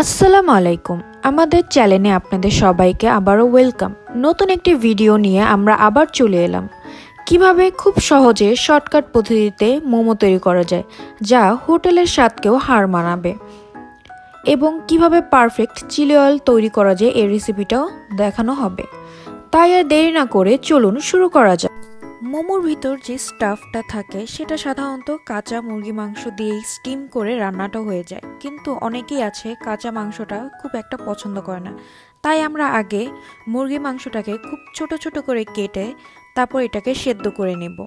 আসসালামু আলাইকুম। আমাদের চ্যানেলে আপনাদের সবাইকে আবারও ওয়েলকাম। নতুন একটি ভিডিও নিয়ে আমরা আবার চলে এলাম। কিভাবে খুব সহজে শর্টকাট পদ্ধতিতে মোমো তৈরি করা যায়, যা হোটেলের স্বাদকেও হার মানাবে, এবং কিভাবে পারফেক্ট চিলি অয়েল তৈরি করা যায় এই রেসিপিটাও দেখানো হবে। তাই আর দেরি না করে চলুন শুরু করা যাক। মোমোর ভিতর যে স্টাফটা থাকে সেটা সাধারণত কাঁচা মুরগি মাংস দিয়েই স্টিম করে রান্নাটা হয়ে যায়, কিন্তু অনেকেই আছে কাঁচা মাংসটা খুব একটা পছন্দ করে না। তাই আমরা আগে মুরগি মাংসটাকে খুব ছোট ছোট করে কেটে তারপর এটাকে সেদ্ধ করে নেব।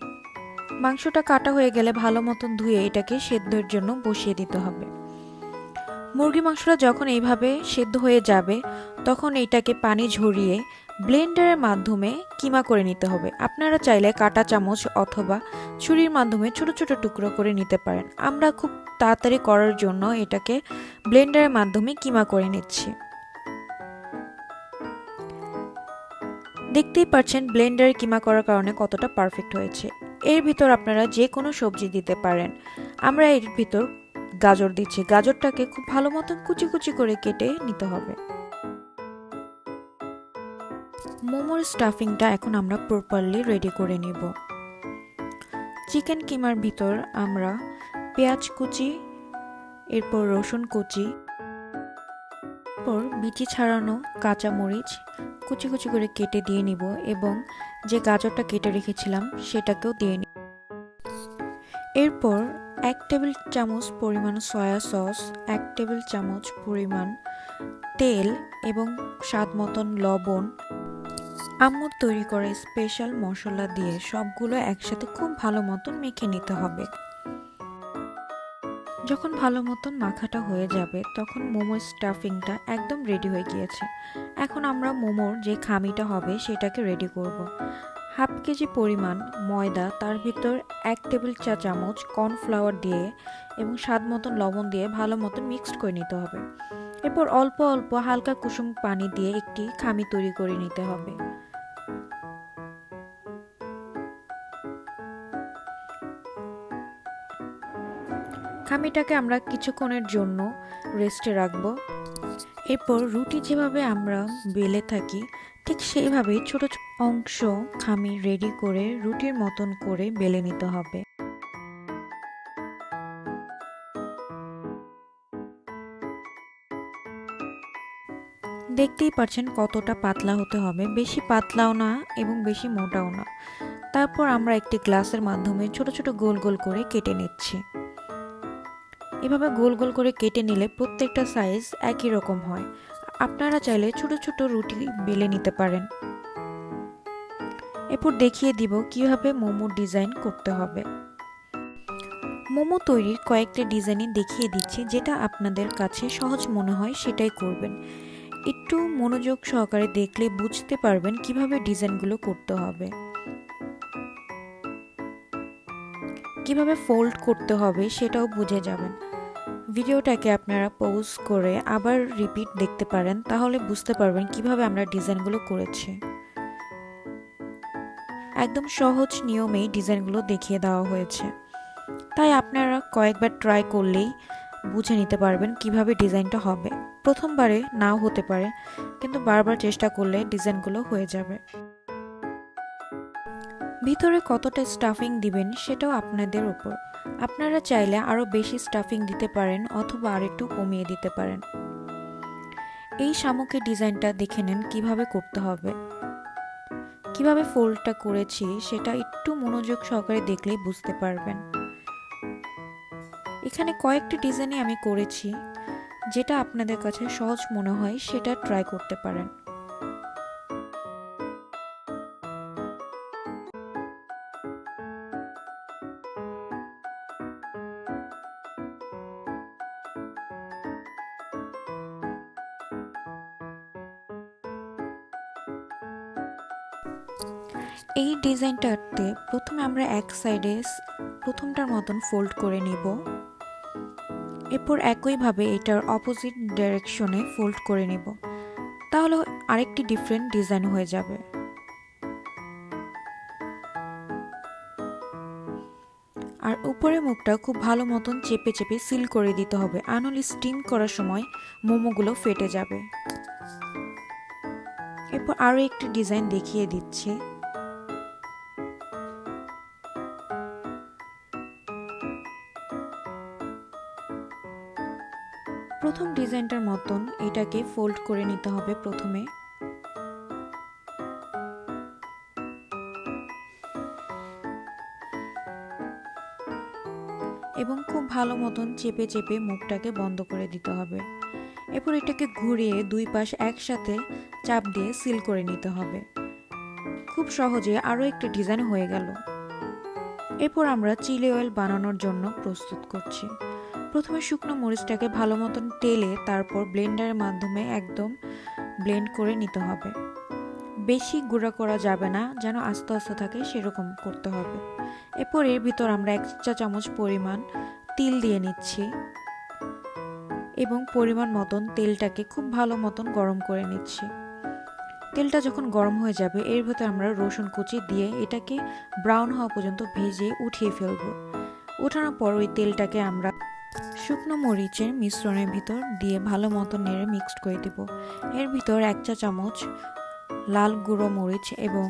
মাংসটা কাটা হয়ে গেলে ভালো মতন ধুয়ে এটাকে সেদ্ধের জন্য বসিয়ে দিতে হবে। মুরগি মাংসটা যখন এইভাবে সেদ্ধ হয়ে যাবে তখন এইটাকে পানি ঝরিয়ে ব্লেন্ডারের মাধ্যমে কিমা করে নিতে হবে। আপনারা চাইলে কাঁটা চামচ অথবা ছুরির মাধ্যমে ছোট ছোট টুকরো করে নিতে পারেন। আমরা খুব তাড়াতাড়ি করার জন্য এটাকে ব্লেন্ডারের মাধ্যমে কিমা করে নিচ্ছি। দেখতেই পাচ্ছেন ব্লেন্ডারে কিমা করার কারণে কতটা পারফেক্ট হয়েছে। এর ভিতর আপনারা যে কোনো সবজি দিতে পারেন। আমরা এর ভিতর গাজর দিচ্ছি। গাজরটাকে খুব ভালো মতন কুচি কুচি করে কেটে নিতে হবে। মোমোর স্টাফিংটা এখন আমরা প্রপারলি রেডি করে নিব। চিকেন কিমার ভিতর আমরা পেঁয়াজ কুচি, এরপর রসুন কুচি, এরপর বিচি ছাড়ানো কাঁচা মরিচ কুচি কুচি করে কেটে দিয়ে নিব, এবং যে গাজরটা কেটে রেখেছিলাম সেটাকেও দিয়ে নিব। এরপর 1 টেবিল চামচ পরিমাণ সয়া সস, 1 টেবিল চামচ পরিমাণ তেল এবং স্বাদ মতন লবণ, আম্মুর তৈরি করা স্পেশাল মশলা দিয়ে সবগুলো একসাথে খুব ভালো মতন মেখে নিতে হবে। যখন ভালো মতন মাখাটা হয়ে যাবে তখন মোমোর স্টাফিংটা একদম রেডি হয়ে গিয়েছে। এখন আমরা মোমোর যে খামিটা হবে সেটাকে রেডি করব। হাফ কেজি পরিমাণ ময়দা, তার ভিতর 1 টেবিল চা চামচ কর্নফ্লাওয়ার দিয়ে এবং স্বাদ মতন লবণ দিয়ে ভালো মতন মিক্সড করে নিতে হবে। এরপর অল্প অল্প হালকা কুসুম পানি দিয়ে একটি খামি তৈরি করে নিতে হবে। খামিটাকে আমরা কিছুক্ষণের জন্য রেস্টে রাখব। এরপর রুটি যেভাবে আমরা বেলে থাকি ঠিক সেইভাবেই ছোট ছোট অংশ খামি রেডি করে রুটির মতন করে বেলে নিতে হবে। দেখতেই পাচ্ছেন কতটা পাতলা হতে হবে, বেশি পাতলাও না এবং বেশি মোটাও না। তারপর আমরা একটি গ্লাসের মাধ্যমে ছোট ছোট গোল গোল করে কেটে নিচ্ছি। এভাবে গোল গোল করে কেটে নিলে প্রত্যেকটা সাইজ একই রকম হয়। আপনারা চাইলে ছোট ছোট রুটি বেলে নিতে পারেন। এরপর দেখিয়ে দিব কিভাবে মোমো ডিজাইন করতে হবে। মোমো তৈরির কয়েকটা ডিজাইনই দেখিয়ে দিচ্ছি, যেটা আপনাদের কাছে সহজ মনে হয় সেটাই করবেন। একটু মনোযোগ সহকারে দেখলে বুঝতে পারবেন কিভাবে ডিজাইনগুলো করতে হবে, কিভাবে ফোল্ড করতে হবে সেটাও বুঝে যাবেন। ভিডিওটাকে আপনারা পজ করে আবার রিপিট দেখতে পারেন, তাহলে বুঝতে পারবেন কিভাবে আমরা ডিজাইনগুলো করেছি। একদম সহজ নিয়মেই ডিজাইনগুলো দেখিয়ে দেওয়া হয়েছে, তাই আপনারা কয়েকবার ট্রাই করলেই বুঝে নিতে পারবেন কিভাবে ডিজাইনটা হবে। প্রথমবারে নাও হতে পারে, কিন্তু বারবার চেষ্টা করলে ডিজাইনগুলো হয়ে যাবে। ভিতরে কতটা স্টাফিং দিবেন সেটাও আপনাদের উপর। আপনারা চাইলে আরও বেশি স্টাফিং দিতে পারেন অথবা আরেকটু কমিয়ে দিতে পারেন। এই শামুকের ডিজাইনটা দেখে নেন কিভাবে করতে হবে। কিভাবে ফোল্ডটা করেছি সেটা একটু মনোযোগ সহকারে দেখলেই বুঝতে পারবেন। এখানে কয়েকটি ডিজাইনই আমি করেছি, যেটা আপনাদের কাছে সহজ মনে হয় সেটা ট্রাই করতে পারেন। এই ডিজাইনটাতে প্রথমে আমরা এক সাইডে প্রথমটার মতন ফোল্ড করে নিব। এরপর একইভাবে এটার অপোজিট ডাইরেকশনে ফোল্ড করে নিব, তাহলে আরেকটি ডিফারেন্ট ডিজাইন হয়ে যাবে। আর উপরে মুখটা খুব ভালো মতন চেপে চেপে সিল করে দিতে হবে, আনলে স্টিম করার সময় মোমোগুলো ফেটে যাবে। এরপর আরও একটি ডিজাইন দেখিয়ে দিচ্ছি। প্রথম ডিজাইনটার মতন এটাকে ফোল্ড করে নিতে হবে প্রথমে। এবং খুব ভালো মতন চেপে চেপে মুখটাকে বন্ধ করে দিতে হবে। এরপর এটাকে ঘুরিয়ে দুই পাশ একসাথে চাপ দিয়ে সিল করে নিতে হবে। খুব সহজে আরও একটি ডিজাইন হয়ে গেল। এরপর আমরা চিলি অয়েল বানানোর জন্য প্রস্তুত করছি। প্রথমে শুকনো মরিচটাকে ভালো মতন তেলে তারপর ব্লেন্ডারের মাধ্যমে একদম ব্লেন্ড করে নিতে হবে। বেশি গুঁড়া করা যাবে না, যেন আস্তে আস্তে থাকে সেরকম করতে হবে। এরপর এর ভিতর আমরা 1 চা চামচ পরিমাণ তিল দিয়ে নিচ্ছি এবং পরিমাণ মতন তেলটাকে খুব ভালো মতন গরম করে নিচ্ছি। তেলটা যখন গরম হয়ে যাবে এর ভিতর আমরা রসুন কুচি দিয়ে এটাকে ব্রাউন হওয়া পর্যন্ত ভেজে উঠিয়ে ফেলবো। ওঠানোর পর ওই তেলটাকে আমরা শুকনো মরিচের মিশ্রণের ভিতর দিয়ে ভালো মতন নেড়ে মিক্সড করে দেব। এর ভিতর 1 চা চামচ লাল গুঁড়ো মরিচ এবং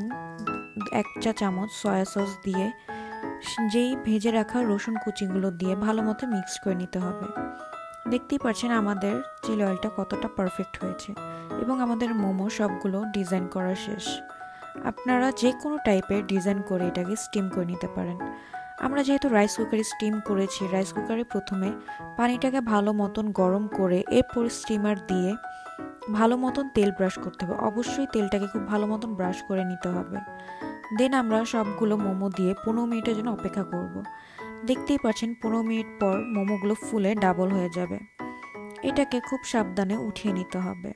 1 চা চামচ সয়া সস দিয়ে যেই ভেজে রাখা রসুন কুচিগুলো দিয়ে ভালো মতো মিক্স করে নিতে হবে। দেখতেই পাচ্ছেন আমাদের চিলি অয়েলটা কতটা পারফেক্ট হয়েছে এবং আমাদের মোমো সবগুলো ডিজাইন করা শেষ। আপনারা যে কোনো টাইপের ডিজাইন করে এটাকে স্টিম করে নিতে পারেন। আমরা যেহেতু রাইস কুকারে স্টিম করেছি, রাইস কুকারে প্রথমে পানিটাকে ভালো মতন গরম করে এরপর স্টিমার দিয়ে ভালো মতন তেল ব্রাশ করতে হবে। অবশ্যই তেলটাকে খুব ভালো মতন ব্রাশ করে নিতে হবে। দেন আমরা সবগুলো মোমো দিয়ে 15 মিনিটের জন্য অপেক্ষা করব। দেখতেই পাচ্ছেন 15 মিনিট পর মোমোগুলো ফুলে ডাবল হয়ে যাবে। এটাকে খুব সাবধানে উঠিয়ে নিতে হবে।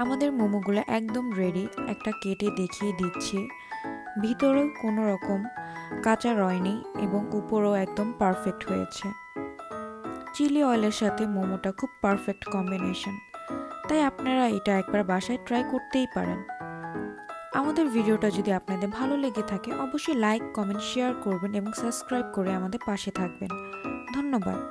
আমাদের মোমোগুলো একদম রেডি। একটা কেটে দেখিয়ে দিচ্ছি। ভিতরেও কোনো রকম কাঁচা রয়নি এবং উপরেও একদম পারফেক্ট হয়েছে। চিলি অয়েলের সাথে মোমোটা খুব পারফেক্ট কম্বিনেশন, তাই আপনারা এটা একবার বাসায় ট্রাই করতেই পারেন। আমাদের ভিডিওটা যদি আপনাদের ভালো লেগে থাকে অবশ্যই লাইক, কমেন্ট, শেয়ার করবেন এবং সাবস্ক্রাইব করে আমাদের পাশে থাকবেন। ধন্যবাদ।